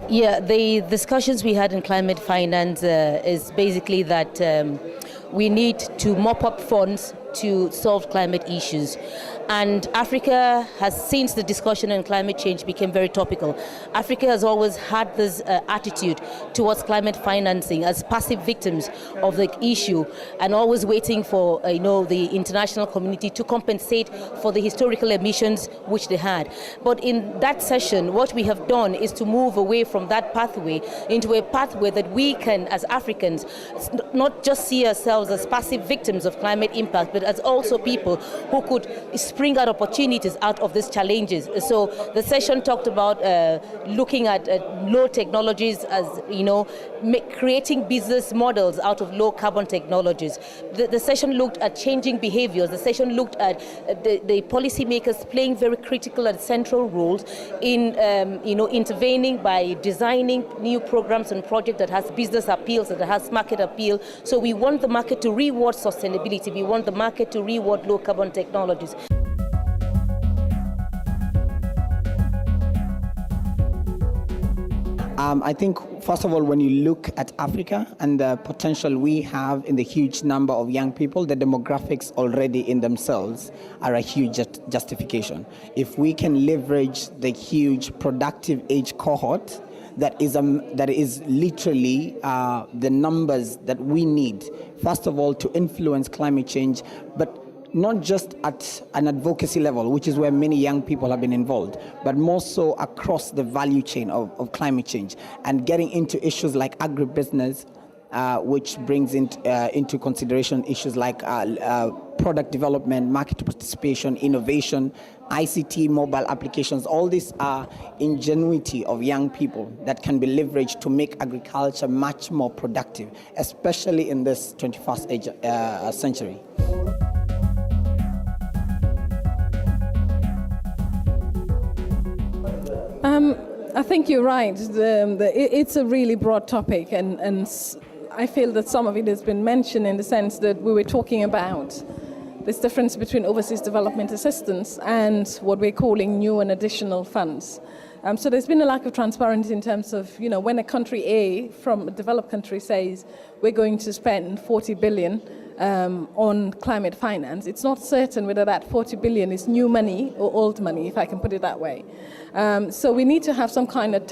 Yeah, the discussions we had in climate finance is basically that we need to mop up funds to solve climate issues. And Africa has, since the discussion on climate change became very topical, Africa has always had this attitude towards climate financing as passive victims of the issue, and always waiting for the international community to compensate for the historical emissions which they had. But in that session, what we have done is to move away from that pathway into a pathway that we can, as Africans, not just see ourselves as passive victims of climate impact, but as also people who could spring out opportunities out of these challenges. So the session talked about looking at low technologies, as creating business models out of low carbon technologies. The session looked at changing behaviors. The session looked at the policymakers playing very critical and central roles in intervening by designing new programs and projects that has business appeals, that has market appeal. So we want the market to reward sustainability. We want the market to reward low carbon technologies. I think, first of all, when you look at Africa and the potential we have in the huge number of young people, the demographics already in themselves are a huge justification. If we can leverage the huge productive age cohort that is literally the numbers that we need, first of all, to influence climate change, but not just at an advocacy level, which is where many young people have been involved, but more so across the value chain of climate change, and getting into issues like agribusiness, which brings into consideration issues like product development, market participation, innovation, ICT, mobile applications. All these are ingenuity of young people that can be leveraged to make agriculture much more productive, especially in this 21st century. I think you're right. It's a really broad topic, and I feel that some of it has been mentioned in the sense that we were talking about this difference between overseas development assistance and what we're calling new and additional funds. So there's been a lack of transparency in terms of, when a country A from a developed country says we're going to spend 40 billion on climate finance, it's not certain whether that 40 billion is new money or old money, if I can put it that way. So we need to have some kind of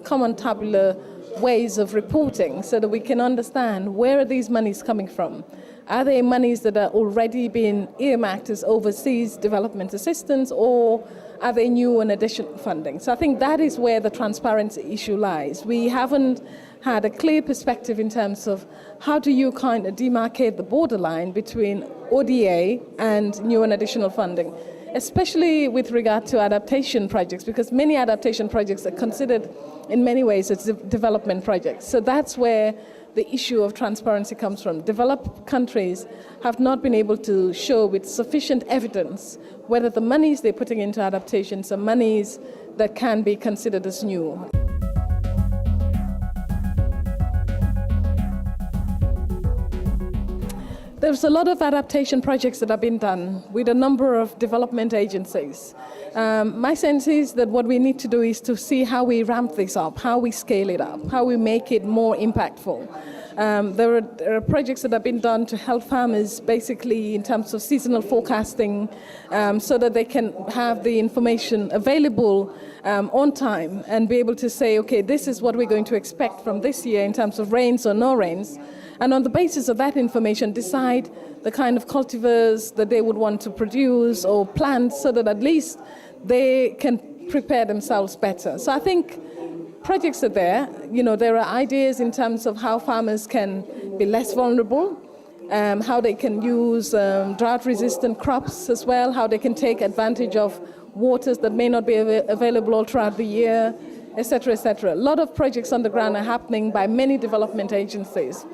common tabular ways of reporting so that we can understand where are these monies coming from. Are they monies that are already being earmarked as overseas development assistance, or are they new and additional funding? So I think that is where the transparency issue lies. We haven't had a clear perspective in terms of how do you kind of demarcate the borderline between ODA and new and additional funding, especially with regard to adaptation projects, because many adaptation projects are considered in many ways as development projects. So that's where the issue of transparency comes from. Developed countries have not been able to show with sufficient evidence whether the monies they're putting into adaptations are monies that can be considered as new. There's a lot of adaptation projects that have been done with a number of development agencies. My sense is that what we need to do is to see how we ramp this up, how we scale it up, how we make it more impactful. There are projects that have been done to help farmers basically in terms of seasonal forecasting, so that they can have the information available on time and be able to say, okay, this is what we're going to expect from this year in terms of rains or no rains. And on the basis of that information, decide the kind of cultivars that they would want to produce or plant so that at least they can prepare themselves better. So I think projects are there. There are ideas in terms of how farmers can be less vulnerable, how they can use drought-resistant crops as well, how they can take advantage of waters that may not be available all throughout the year, etc., etc. A lot of projects on the ground are happening by many development agencies.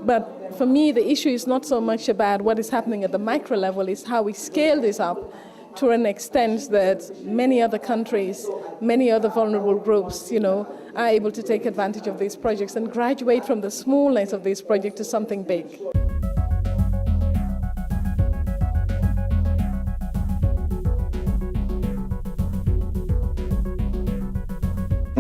But for me, the issue is not so much about what is happening at the micro level, it's how we scale this up to an extent that many other countries, many other vulnerable groups, are able to take advantage of these projects and graduate from the smallness of these projects to something big.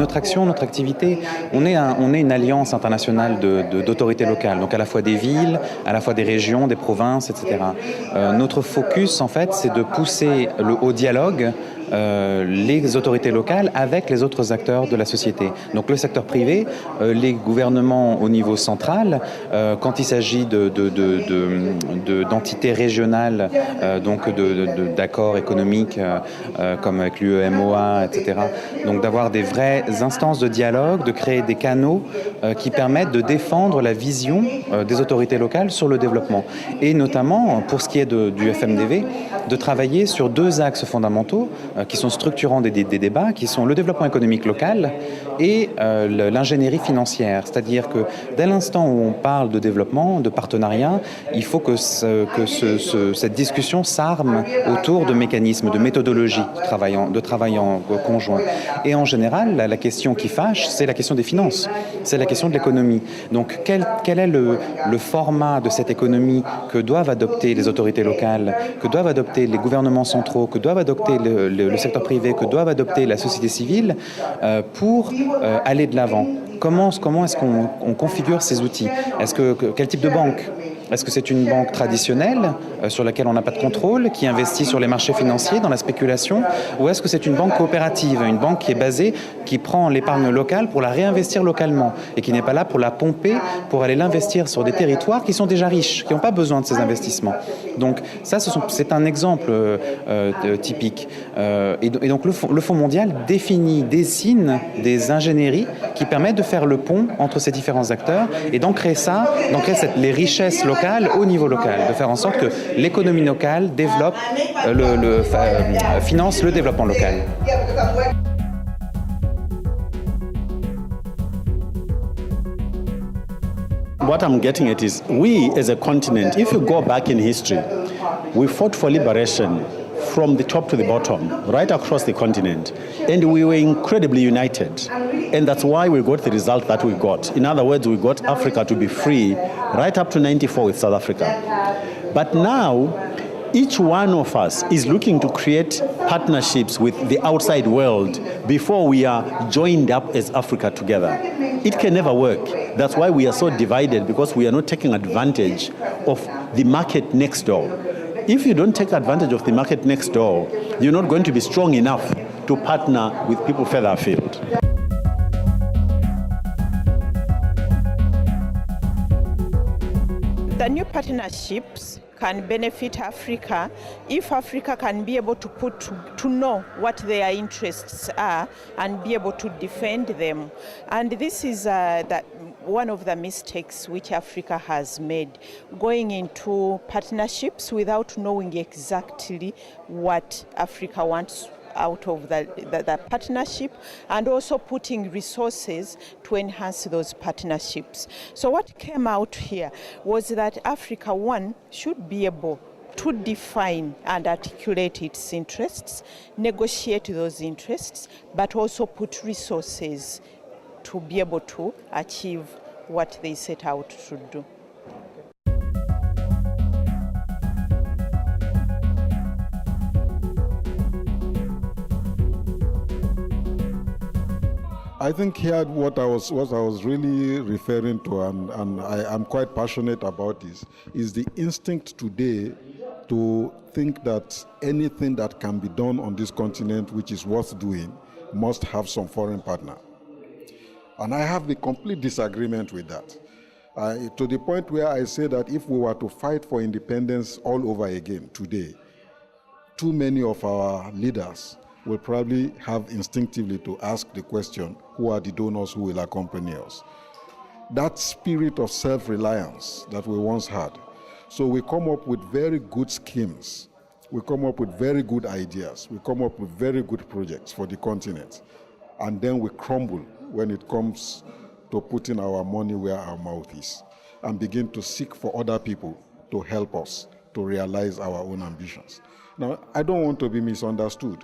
notre action, notre activité, on est une alliance internationale d'autorités locales, donc à la fois des villes, à la fois des régions, des provinces, etc. Notre focus, en fait, c'est de pousser au dialogue les autorités locales avec les autres acteurs de la société. Donc le secteur privé, les gouvernements au niveau central, quand il s'agit d'entités régionales, donc d'accords économiques comme avec l'UEMOA, etc. Donc d'avoir des vraies instances de dialogue, de créer des canaux qui permettent de défendre la vision des autorités locales sur le développement. Et notamment, pour ce qui est du FMDV, de travailler sur deux axes fondamentaux qui sont structurants des débats, qui sont le développement économique local et l'ingénierie financière. C'est-à-dire que dès l'instant où on parle de développement, de partenariat, il faut que cette discussion s'arme autour de mécanismes, de méthodologies de travail en conjoint. Et en général, la question qui fâche, c'est la question des finances, c'est la question de l'économie. Donc quel est le format de cette économie que doivent adopter les autorités locales, que doivent adopter les gouvernements centraux, que doivent adopter le secteur privé, que doivent adopter la société civile pour aller de l'avant. Comment est-ce qu'on configure ces outils? Quel type de banque? Est-ce que c'est une banque traditionnelle sur laquelle on n'a pas de contrôle, qui investit sur les marchés financiers, dans la spéculation? Ou est-ce que c'est une banque coopérative, une banque qui est basée, qui prend l'épargne locale pour la réinvestir localement et qui n'est pas là pour la pomper, pour aller l'investir sur des territoires qui sont déjà riches, qui n'ont pas besoin de ces investissements? Donc ça, c'est un exemple typique. Et donc le Fonds mondial dessine des ingénieries qui permettent de faire le pont entre ces différents acteurs et d'ancrer les richesses locales au niveau local, de faire en sorte que l'économie locale développe, finance le développement local. What I'm getting at is, we as a continent, if you go back in history, we fought for liberation from the top to the bottom, right across the continent. And we were incredibly united. And that's why we got the result that we got. In other words, we got Africa to be free right up to 94 with South Africa. But now, each one of us is looking to create partnerships with the outside world before we are joined up as Africa together. It can never work. That's why we are so divided, because we are not taking advantage of the market next door. If you don't take advantage of the market next door, you're not going to be strong enough to partner with people further afield. The new partnerships can benefit Africa if Africa can be able to know what their interests are and be able to defend them. And this is one of the mistakes which Africa has made, going into partnerships without knowing exactly what Africa wants out of the partnership, and also putting resources to enhance those partnerships. So what came out here was that Africa, one, should be able to define and articulate its interests, negotiate those interests, but also put resources to be able to achieve what they set out to do. I think here what I was really referring to, and I'm quite passionate about this, is the instinct today to think that anything that can be done on this continent which is worth doing must have some foreign partner. And I have a complete disagreement with that. To the point where I say that if we were to fight for independence all over again today, too many of our leaders will probably have instinctively to ask the question, who are the donors who will accompany us? That spirit of self-reliance that we once had. So we come up with very good schemes. We come up with very good ideas. We come up with very good projects for the continent. And then we crumble when it comes to putting our money where our mouth is and begin to seek for other people to help us to realize our own ambitions. Now, I don't want to be misunderstood.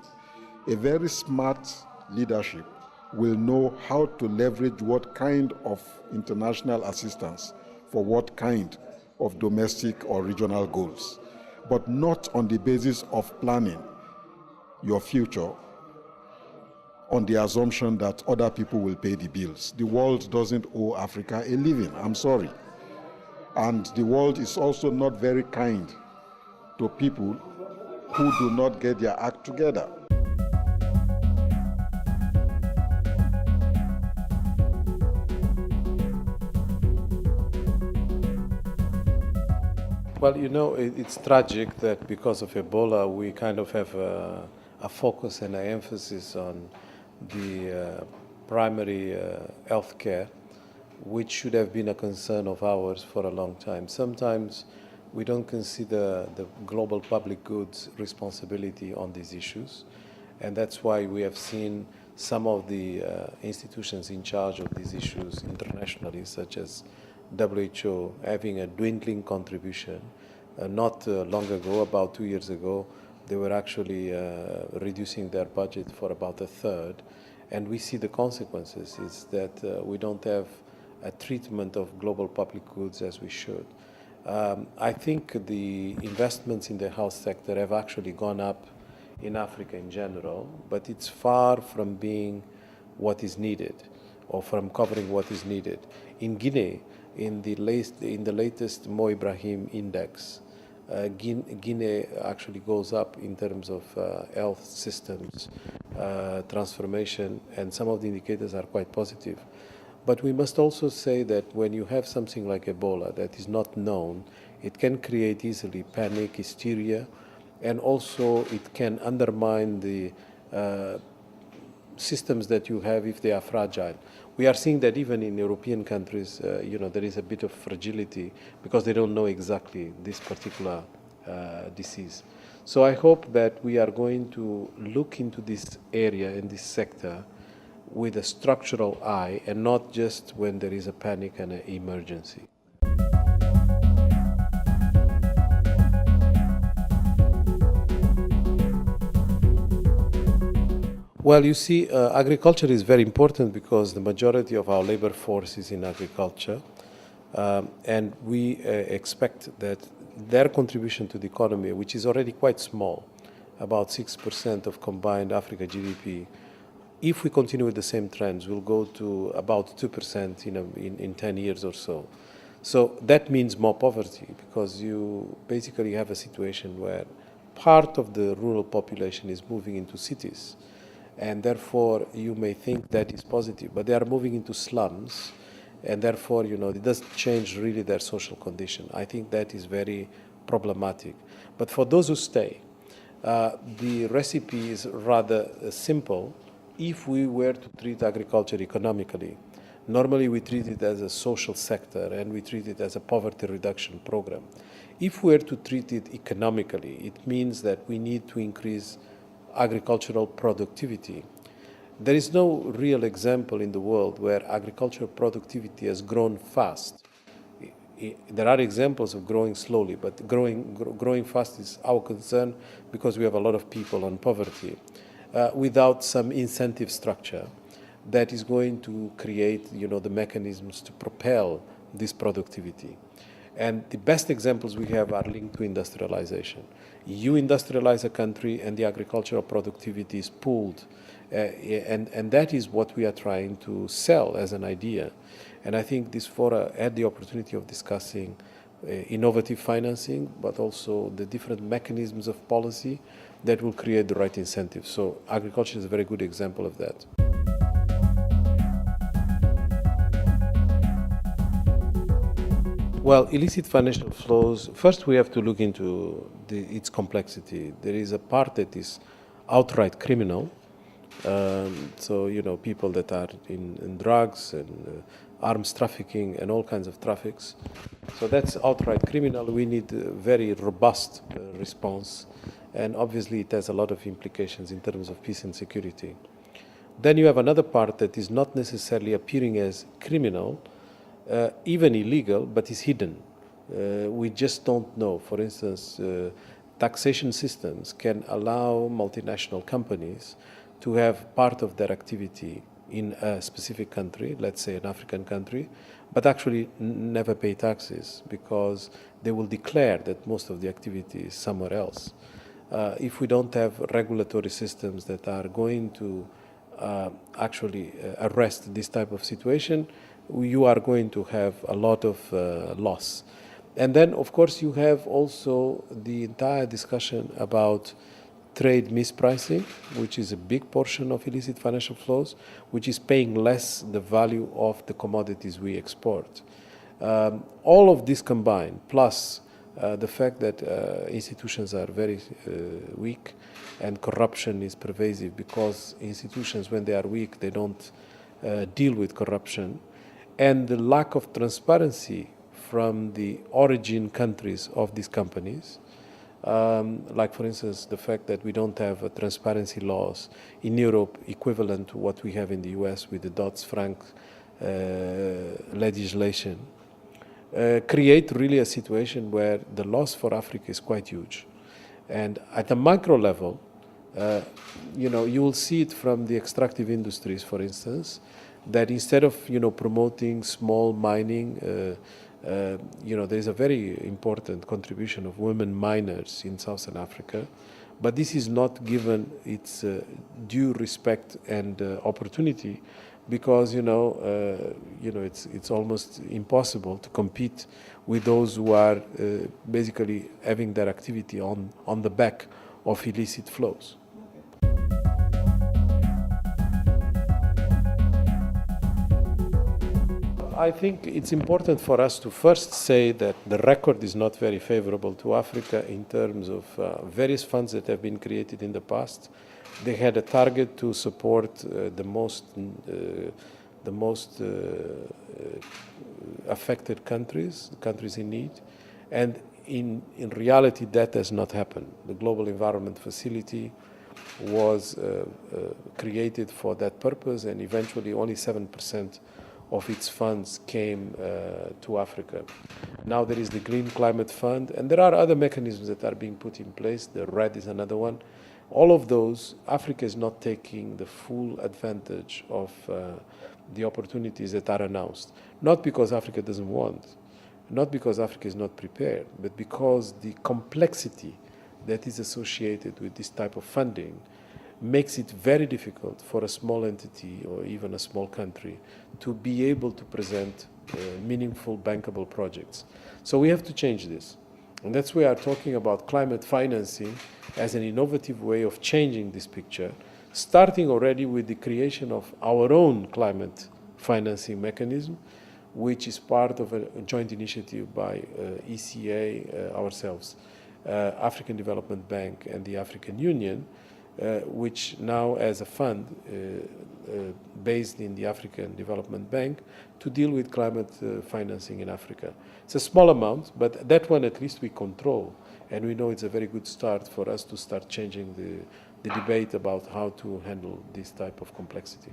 A very smart leadership will know how to leverage what kind of international assistance for what kind of domestic or regional goals, but not on the basis of planning your future on the assumption that other people will pay the bills. The world doesn't owe Africa a living, I'm sorry. And the world is also not very kind to people who do not get their act together. Well, you know, it's tragic that because of Ebola, we kind of have a focus and an emphasis on the primary health care, which should have been a concern of ours for a long time. Sometimes we don't consider the global public goods responsibility on these issues, and that's why we have seen some of the institutions in charge of these issues internationally, such as WHO, having a dwindling contribution. Not long ago, about 2 years ago, they were actually reducing their budget for about a third. And we see the consequences is that we don't have a treatment of global public goods as we should. I think the investments in the health sector have actually gone up in Africa in general, but it's far from being what is needed or from covering what is needed. In Guinea, in the latest Mo Ibrahim index, Guinea actually goes up in terms of health systems, transformation, and some of the indicators are quite positive. But we must also say that when you have something like Ebola that is not known, it can create easily panic, hysteria, and also it can undermine the systems that you have if they are fragile. We are seeing that even in European countries, there is a bit of fragility because they don't know exactly this particular disease. So I hope that we are going to look into this area and this sector with a structural eye and not just when there is a panic and an emergency. Well, you see, agriculture is very important because the majority of our labor force is in agriculture, and we expect that their contribution to the economy, which is already quite small, about 6% of combined Africa GDP, if we continue with the same trends, will go to about 2% in 10 years or so. So that means more poverty because you basically have a situation where part of the rural population is moving into cities. And therefore, you may think that is positive, but they are moving into slums, and therefore, it doesn't change really their social condition. I think that is very problematic. But for those who stay, the recipe is rather simple. If we were to treat agriculture economically, normally we treat it as a social sector, and we treat it as a poverty reduction program. If we were to treat it economically, it means that we need to increase agricultural productivity. There is no real example in the world where agricultural productivity has grown fast. There are examples of growing slowly, but growing fast is our concern because we have a lot of people on poverty without some incentive structure that is going to create, the mechanisms to propel this productivity. And the best examples we have are linked to industrialization. You industrialize a country and the agricultural productivity is pooled. And that is what we are trying to sell as an idea. And I think this fora had the opportunity of discussing innovative financing, but also the different mechanisms of policy that will create the right incentives. So agriculture is a very good example of that. Well, illicit financial flows, first we have to look into its complexity. There is a part that is outright criminal. People that are in drugs and arms trafficking and all kinds of traffics. So that's outright criminal. We need a very robust response. And obviously it has a lot of implications in terms of peace and security. Then you have another part that is not necessarily appearing as criminal, even illegal, but is hidden. We just don't know. For instance, taxation systems can allow multinational companies to have part of their activity in a specific country, let's say an African country, but actually never pay taxes because they will declare that most of the activity is somewhere else. If we don't have regulatory systems that are going to actually arrest this type of situation, you are going to have a lot of loss. And then, of course, you have also the entire discussion about trade mispricing, which is a big portion of illicit financial flows, which is paying less the value of the commodities we export. All of this combined, plus the fact that institutions are very weak and corruption is pervasive, because institutions, when they are weak, they don't deal with corruption, and the lack of transparency from the origin countries of these companies, like for instance the fact that we don't have transparency laws in Europe equivalent to what we have in the US with the Dodd-Frank legislation, create really a situation where the loss for Africa is quite huge. And at a micro level, you will see it from the extractive industries, for instance, that instead of promoting small mining, there is a very important contribution of women miners in Southern Africa, but this is not given its due respect and opportunity, because it's almost impossible to compete with those who are basically having their activity on the back of illicit flows. I think it's important for us to first say that the record is not very favorable to Africa in terms of various funds that have been created in the past. They had a target to support the most affected countries in need, and in reality that has not happened. The Global Environment Facility was created for that purpose, and eventually only 7% of its funds came to Africa. Now there is the Green Climate Fund, and there are other mechanisms that are being put in place. The RED is another one. All of those, Africa is not taking the full advantage of the opportunities that are announced. Not because Africa doesn't want, not because Africa is not prepared, but because the complexity that is associated with this type of funding makes it very difficult for a small entity or even a small country to be able to present meaningful bankable projects. So we have to change this. And that's why we are talking about climate financing as an innovative way of changing this picture, starting already with the creation of our own climate financing mechanism, which is part of a joint initiative by ECA, ourselves, African Development Bank and the African Union, which now has a fund based in the African Development Bank to deal with climate financing in Africa. It's a small amount, but that one at least we control, and we know it's a very good start for us to start changing the debate about how to handle this type of complexity.